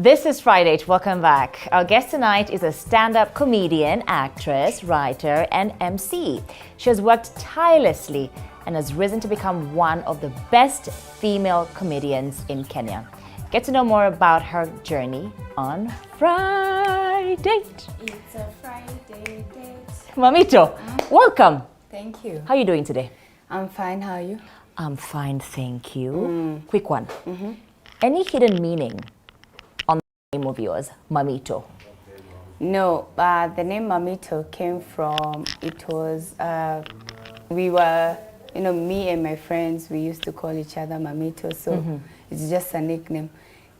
This is FRIDATE. Welcome back. Our guest tonight is a stand-up comedian, actress, writer, and MC. She has worked tirelessly and has risen to become one of the best female comedians in Kenya. Get to know more about her journey on FRIDATE. It's a Friday date. Mamito, welcome. Thank you. How are you doing today? I'm fine. How are you? I'm fine, thank you. Quick one. Any hidden meaning on the name of yours, Mamito? No, the name Mamito came from, we were, me and my friends, we used to call each other Mamito, so it's just a nickname.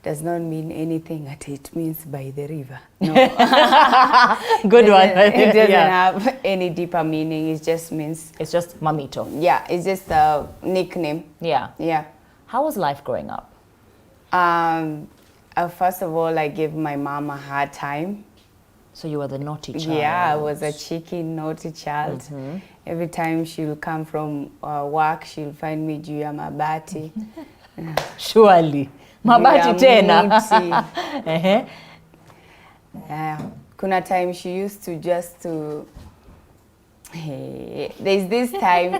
Does not mean anything it means by the river. No. Good one. It doesn't have any deeper meaning. It just means... It's just Mamito. Yeah, it's just a nickname. Yeah. Yeah. How was life growing up? First of all, I gave my mom a hard time. So you were the naughty child. Yeah, I was a cheeky, naughty child. Every time she'll come from work, she'll find me juu ya mabati. Surely. Mabati tena. Kuna time she used to just to... there's this time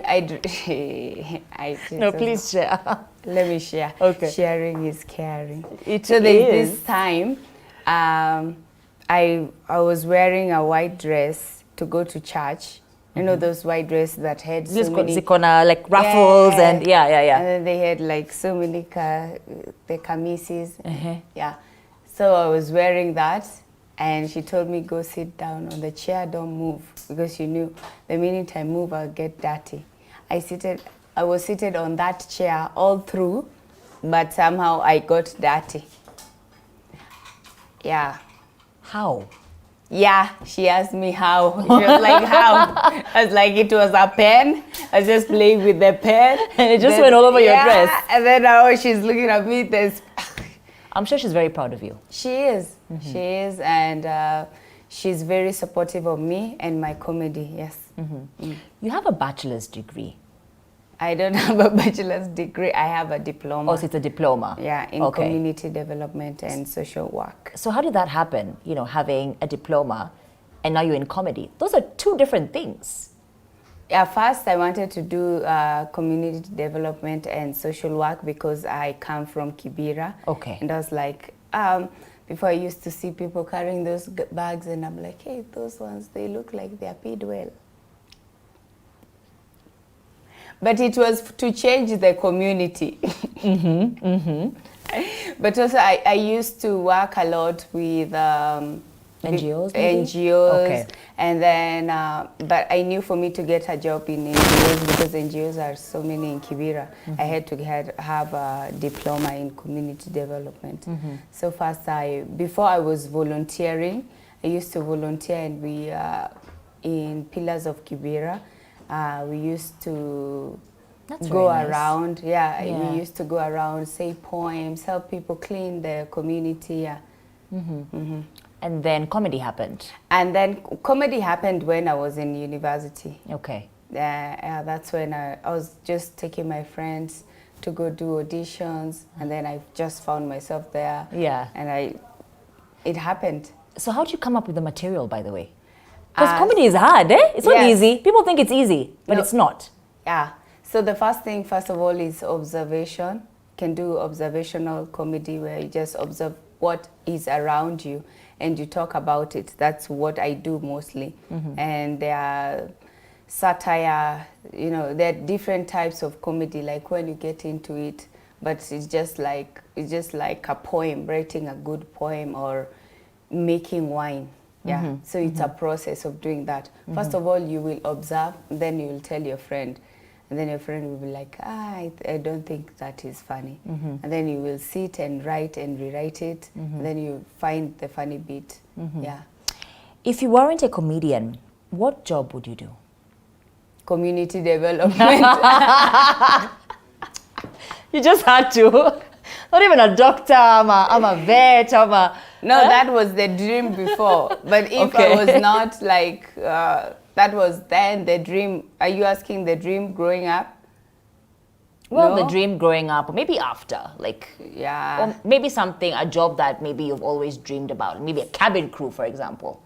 No, please share. Let me share. Okay. Sharing is caring. So there's this time, I was wearing a white dress to go to church. You know those white dresses that had so many... Zikona, like ruffles and yeah. And then they had like so many the kamisis. Yeah. So I was wearing that and she told me go sit down on the chair, don't move, because she knew the minute I move I'll get dirty. I was seated on that chair all through, but somehow I got dirty. Yeah. How? Yeah, she asked me how. She was like, how? I was like, it was a pen. I was just playing with the pen. And it just went all over your dress. And then now she's looking at me. I'm sure she's very proud of you. She is. She is. And she's very supportive of me and my comedy, yes. You have a bachelor's degree. I don't have a bachelor's degree. I have a diploma. Oh, so it's a diploma. Yeah, in community development and social work. So how did that happen, having a diploma and now you're in comedy? Those are two different things. Yeah, first I wanted to do community development and social work because I come from Kibera. Okay. And I was like, before I used to see people carrying those bags and I'm like, hey, those ones, they look like they're paid well. But it was to change the community. But also I used to work a lot with NGOs, NGOs. Okay. And then, but I knew for me to get a job in NGOs, because NGOs are so many in Kibera, I had to have a diploma in community development. So first, before I was volunteering, I used to volunteer and we, in Pillars of Kibera, we used to go around. Yeah, we used to go around, say poems, help people clean their community. Yeah. And then comedy happened. And then comedy happened when I was in university. Okay. That's when I was just taking my friends to go do auditions, and then I just found myself there. Yeah. And it happened. So how did you come up with the material, by the way? Because comedy is hard, eh? It's not easy. People think it's easy, but it's not. Yeah. So the first thing, first of all, is observation. You can do observational comedy where you just observe what is around you and you talk about it. That's what I do mostly. And there are satire, there are different types of comedy, like when you get into it, but it's just like a poem, writing a good poem or making wine. Yeah, so it's a process of doing that. First of all, you will observe, then you will tell your friend. And then your friend will be like, I don't think that is funny. And then you will sit and write and rewrite it. And then you find the funny bit. Yeah. If you weren't a comedian, what job would you do? Community development. You just had to. Not even a doctor, I'm a vet, No, that was the dream before. But if I was not like, that was then the dream. Are you asking the dream growing up? Well, No? the dream growing up, or maybe after, like, Yeah. or maybe something, a job that maybe you've always dreamed about, maybe a cabin crew, for example.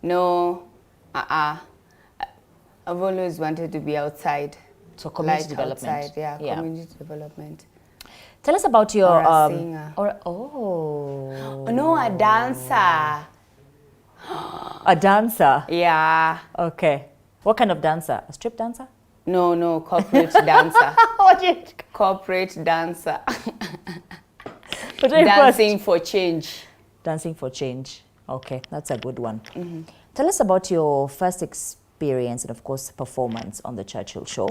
No. I've always wanted to be outside. So community Like development. outside, yeah, community development. Tell us about your Or a singer. Oh, No, a dancer. a dancer. Yeah. Okay. What kind of dancer? A strip dancer? No, corporate dancer. What did Corporate dancer. Put it Dancing for change. Dancing for change. Okay, that's a good one. Tell us about your first experience and, of course, performance on the Churchill Show.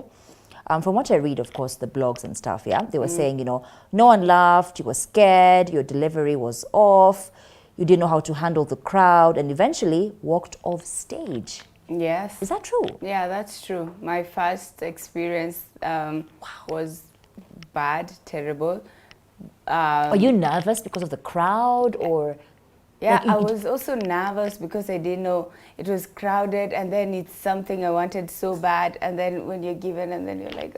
From what I read, of course, the blogs and stuff, yeah, they were saying, you know, no one laughed, you were scared, your delivery was off, you didn't know how to handle the crowd, and eventually walked off stage. Yes. Is that true? Yeah, that's true. My first experience was bad, terrible. Are you nervous because of the crowd, or? Yeah, Like, I was also nervous because I didn't know it was crowded, and then it's something I wanted so bad, and then when you're given, and then you're like,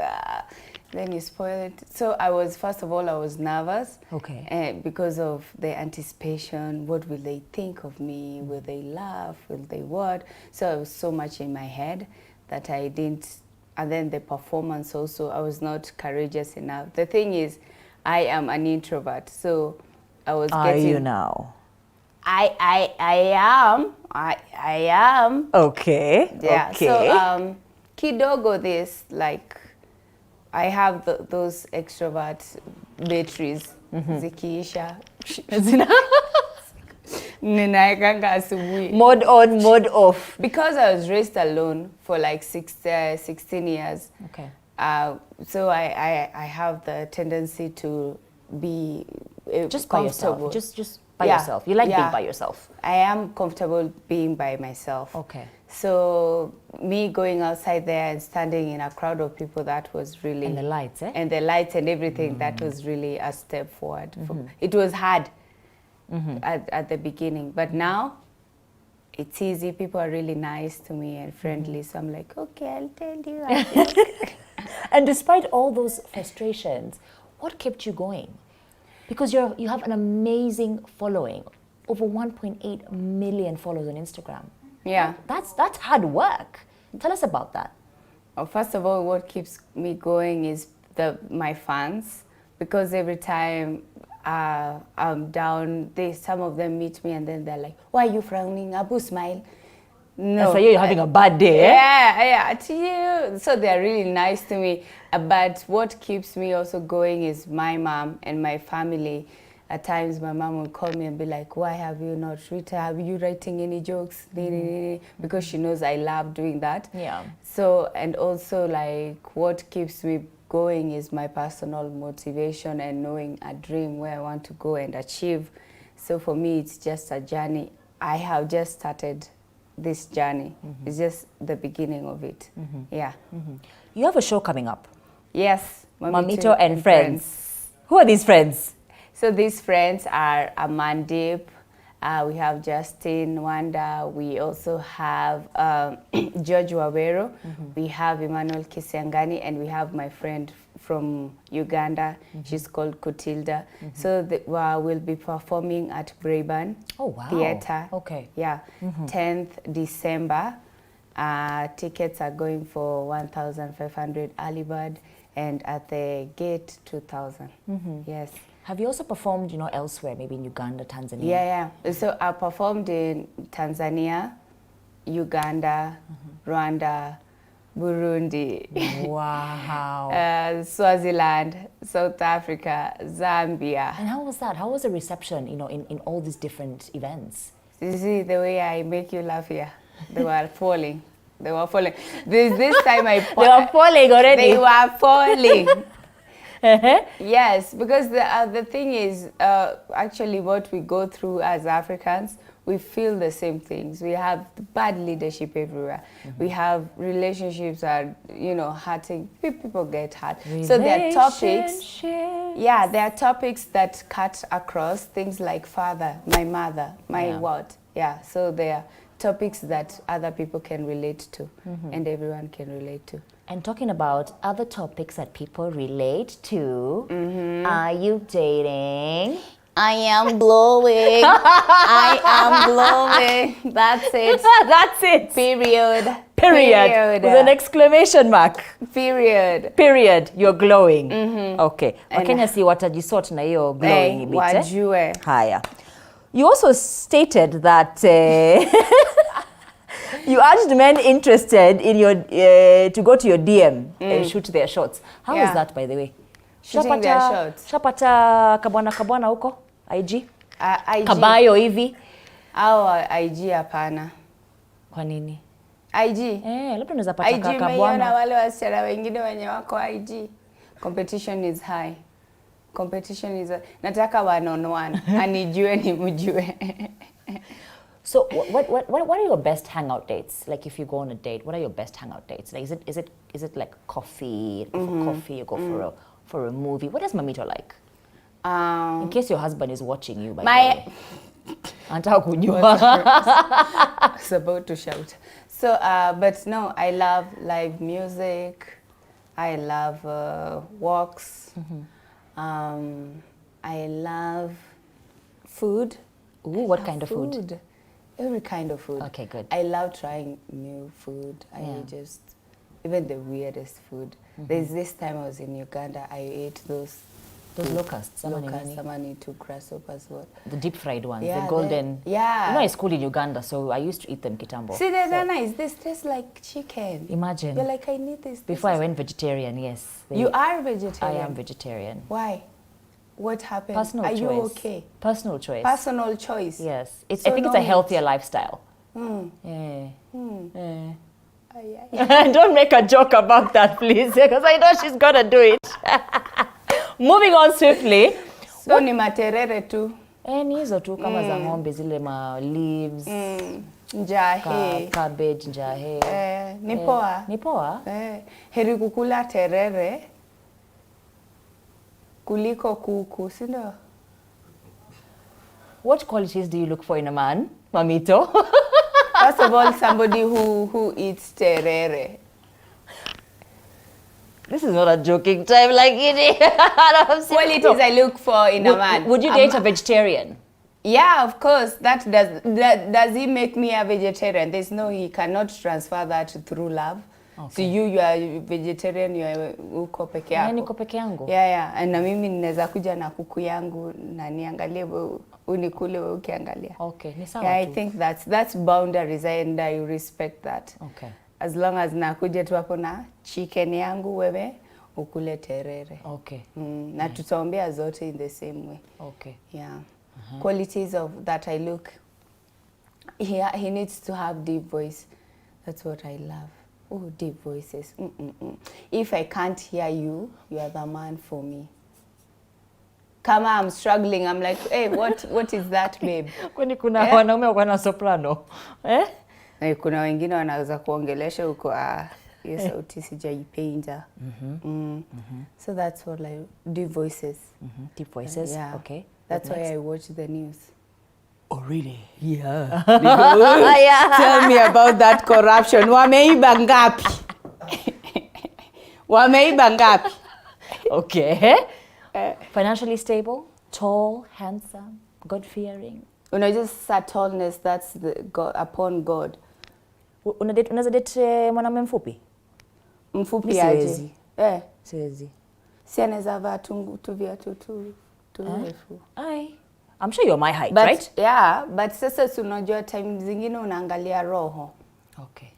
then you spoil it. So first of all, I was nervous. Okay. Because of the anticipation. What will they think of me? Will they laugh? Will they what? So I was so much in my head that I didn't, and then the performance also, I was not courageous enough. The thing is, I am an introvert, so I was Are you now? I am. Okay. Yeah. Okay. So kidogo this, like, I have those extrovert batteries. Zikiisha. Ninaekanga asubuhi. Mode on, mode off. Because I was raised alone for like 16 years. Okay. So I have the tendency to be Just by comfortable. yourself. Just by yourself. You like being yeah. by yourself. I am comfortable being by myself. Okay. So me going outside there and standing in a crowd of people, that was really... And the lights, eh? And the lights and everything, that was really a step forward. It was hard at the beginning, but now it's easy. People are really nice to me and friendly. So I'm like, okay, I'll tell you. And despite all those frustrations, what kept you going? Because you have an amazing following, over 1.8 million followers on Instagram. Yeah. That's hard work. Tell us about that. Well, first of all, what keeps me going is my fans, because every time I'm down, some of them meet me and then they're like, "Why are you frowning? Abu, smile." No. So you're having a bad day, eh? Yeah, to you. So they're really nice to me. But what keeps me also going is my mom and my family. At times, my mom will call me and be like, "Why have you not written? Are you writing any jokes?" Because she knows I love doing that. Yeah. So, and also, like, what keeps me going is my personal motivation and knowing a dream where I want to go and achieve. So for me, it's just a journey. I have just started this journey. It's just the beginning of it. Yeah. You have a show coming up. Yes. Mamito and Friends. Who are these friends? So these friends are Amandip, we have Justin Wanda, we also have George Wawero, we have Emmanuel Kisiangani, and we have my friend from Uganda. She's called Kutilda. So we'll be performing at Braeburn Theatre. Okay. Yeah, 10th December. Tickets are going for 1,500 early bird, and at the gate 2,000. Yes. Have you also performed, elsewhere, maybe in Uganda, Tanzania? Yeah. So I performed in Tanzania, Uganda, Rwanda, Burundi. Wow. Swaziland, South Africa, Zambia. And how was that? How was the reception, in all these different events? You see the way I make you laugh here? They were falling. They were falling. This time They were falling already. They were falling. Yes, because the thing is, actually what we go through as Africans, we feel the same things. We have bad leadership everywhere. We have relationships are, hurting. People get hurt. So there are topics. Yeah, there are topics that cut across things like father, my mother, my what. Yeah, so there are topics that other people can relate to and everyone can relate to. And talking about other topics that people relate to, are you dating? I am glowing. I am glowing. That's it. That's it. Period. Period. With an exclamation mark. Period. Period. You're glowing. Okay. Wakenya si watajisort na hiyo glowing bit. Wajue. Haya. You also stated that you urged men interested in your to go to your DM and shoot their shots. How was that, by the way? Shooting their shots. Shapata kabwana huko IG? IG. Kabayo hivi? Au IG hapana. Kwa nini? IG. Labda unaweza pata kabwana. IG kabwana. wale wasichana wengine wenye wako IG. Competition is high. Competition is nataka one on one. Anijue ni mjue. So what are your best hangout dates? Like if you go on a date, what are your best hangout dates? Like is it like coffee? For coffee, you go for a movie. What does Mamito like? In case your husband is watching you, by the way. Anataka kujua. I was about to shout. So, but no, I love live music. I love walks. I love food. Ooh, what kind of food? Every kind of food. Okay, good. I love trying new food. I just, even the weirdest food. There's this time I was in Uganda, I ate those locusts. Samani to grasshoppers. What? The deep fried ones, Yeah, the golden. yeah. You know, I schooled in Uganda, so I used to eat them kitambo. See, they're nice. This tastes like chicken. Imagine. You're like, I need this. Before I went vegetarian, yes. You are vegetarian? I am vegetarian. Why? What happened? Personal choice. Are you okay? Personal choice. Personal choice. Yes. So I think it's a healthier lifestyle. Yeah. Don't make a joke about that, please, because I know she's gonna do it. Moving on swiftly. So ni materere tu. Ni hizo tu kama za ng'ombe zile ma leaves. Njahe. Cabbage, njahe. Ni poa. Ni poa. Heri kukula terere kuliko kuku, si ndio? What qualities do you look for in a man, Mamito? First of all, somebody who eats terere. This is not a joking time, like it. Qualities I look for in a man. Would you date a vegetarian? Yeah, of course. Does he make me a vegetarian? There's no, he cannot transfer that through love. Okay. So you are a vegetarian, you are uko peke yako. Niko peke yangu. Yeah. Na mimi ninaweza kuja na kuku yangu na niangalie unikule wewe ukiangalia. Okay, ni sawa. Yeah, I think that's boundaries and I respect that. Okay. As long as nakuja tu hapo na chicken yangu wewe ukule terere. Okay. Na tutaombea zote in the same way. Okay. Yeah. Qualities of that I look. He needs to have deep voice. That's what I love. Oh, deep voices. If I can't hear you, you are the man for me. Kama I'm struggling, I'm like, hey, what is that, babe? Kwani kuna wanaume wana soprano? Kuna wengine wanaweza kuongelesha huko hiyo sauti sijaipenda. So that's what like deep voices. Deep voices. Yeah. Okay. That's why I watch the news. Oh, really? Yeah. Tell me about that corruption. Wameiba ngapi? Wameiba ngapi? Okay. Financially stable, tall, handsome, God-fearing. Just tallness, that's the God, upon God. Unaweza date mwanaume mfupi? Mfupi aje? Siwezi. Si anaweza vaa tu viatu tu refu. I'm sure you're my height, but, right? Yeah, but sasa unajua time zingine unaangalia roho. Okay.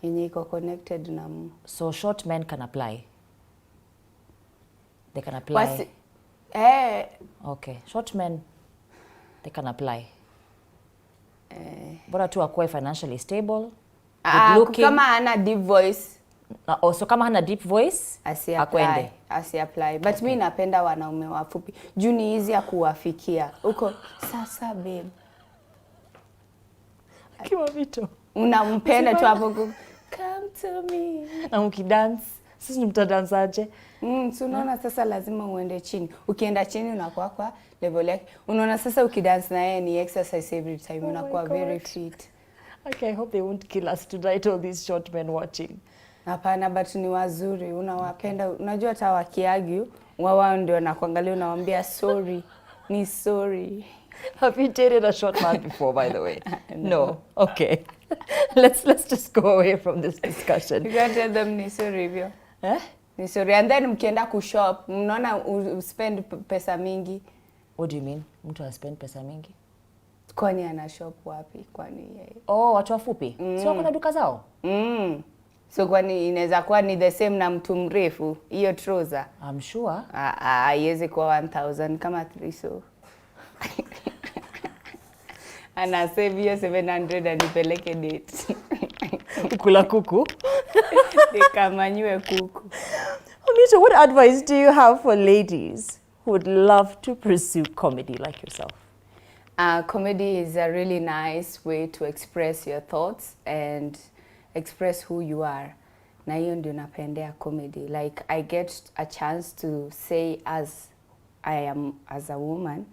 Yenye iko connected na So short men can apply? They can apply? Okay. Short men, they can apply? Bora tu akuwe financially stable, good looking. Kama hana deep voice. Also kama hana deep voice, asiapply. Asiapply. But mi napenda wanaume wafupi. Juu ni easy ya kuwafikia. Uko, sasa babe. Kiwa Mamito. Unampenda tu hapo, come to me. Na ukidance, sisi mtadance aje? So unaona sasa lazima uende chini. Ukienda chini unakuwa kwa level yake. Unaona sasa ukidance na yeye ni exercise every time. Unakuwa very fit. Okay, I hope they won't kill us tonight, all these short men watching. Hapana, but ni wazuri, unawapenda. Unajua hata wakiargue, wao ndio wanakuangalia, unawambia sorry. Ni sorry. Have you dated a short man before, by the way? No. Okay. Let's just go away from this discussion. You can't tell them ni sorry hivyo. Ni sorry. And then mkienda kushop, mnaona spend pesa mingi. What do you mean? Mtu spend pesa mingi? Kwani ana shop wapi? Kwani yeye? Oh, watu wafupi. Sio kuna duka zao? So kwani inaweza kuwa ni the same na mtu mrefu, hiyo trouser? I'm sure. Haiwezi kuwa 1000 kama 3 so. Ana save hiyo 700 anipeleke date. Kula kuku. Nikamanywe kuku. Mamito, what advice do you have for ladies who would love to pursue comedy like yourself? Comedy is a really nice way to express your thoughts and express who you are. Na hiyo ndio napendea comedy. Like I get a chance to say as I am as a woman,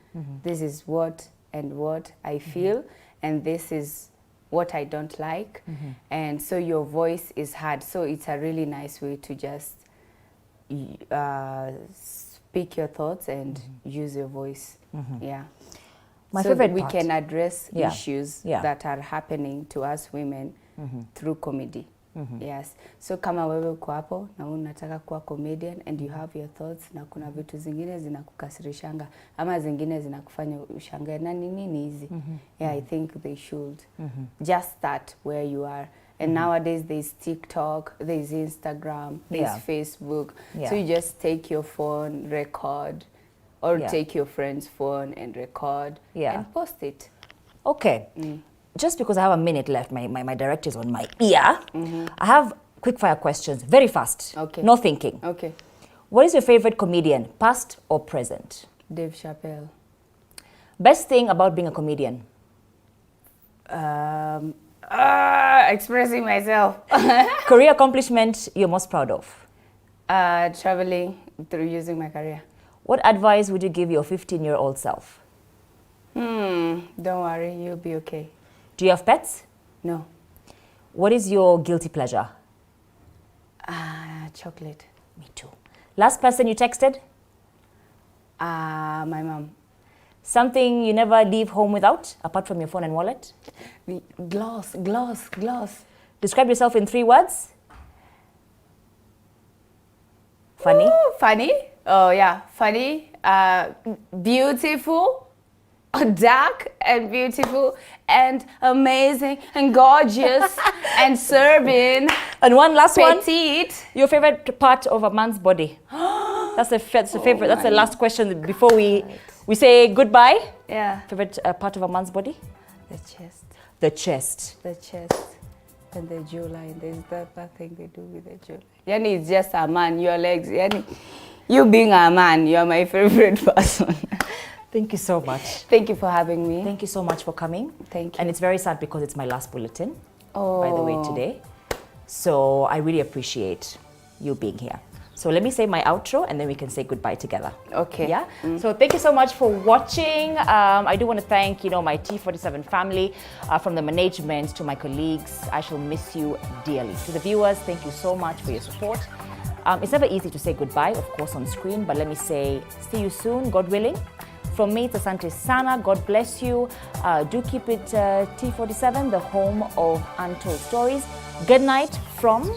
this is what and what I feel, and this is what I don't like. And so your voice is heard. So it's a really nice way to just speak your thoughts and use your voice. Yeah. My so favorite we part. can address issues Yeah. that are happening to us women through comedy. Yes. So kama wewe uko hapo na unataka kuwa comedian and you have your thoughts na kuna vitu zingine zinakukasirishanga ama zingine zinakufanya ushangae na nini hizi. Yeah, I think they should just start where you are. And nowadays there's TikTok, there's Instagram, there's Facebook. So you just take your phone, record, or take your friend's phone and record and post it. Okay. Just because I have a minute left, my director is on my ear. I have quickfire questions, very fast. Okay. No thinking. Okay. What is your favorite comedian, past or present? Dave Chappelle. Best thing about being a comedian? Expressing myself. Career accomplishment you're most proud of? Traveling through using my career. What advice would you give your 15-year-old self? Don't worry, you'll be okay. Do you have pets? No. What is your guilty pleasure? Chocolate. Me too. Last person you texted? My mom. Something you never leave home without, apart from your phone and wallet? Gloss. Describe yourself in 3 words. Funny? Ooh, funny? Oh yeah, funny. Beautiful. Dark and beautiful and amazing and gorgeous and serving. And one last one. Petite. Your favorite part of a man's body? That's the favorite. That's the last question before we say goodbye. Yeah. Favorite part of a man's body? The chest. The chest. The chest. And the jawline. There's that thing they do with the jawline. Yani, it's just a man. Your legs. Yani, you being a man, you're my favorite person. Thank you so much. Thank you for having me. Thank you so much for coming. Thank you. And it's very sad because it's my last bulletin, by the way, today. So I really appreciate you being here. So let me say my outro and then we can say goodbye together. Okay. Yeah? So thank you so much for watching. I do want to thank, my T47 family, from the management to my colleagues. I shall miss you dearly. To the viewers, thank you so much for your support. It's never easy to say goodbye, of course, on screen, but let me say, see you soon, God willing. From me, it's Asante Sana. God bless you. Do keep it T47, the home of untold stories. Good night from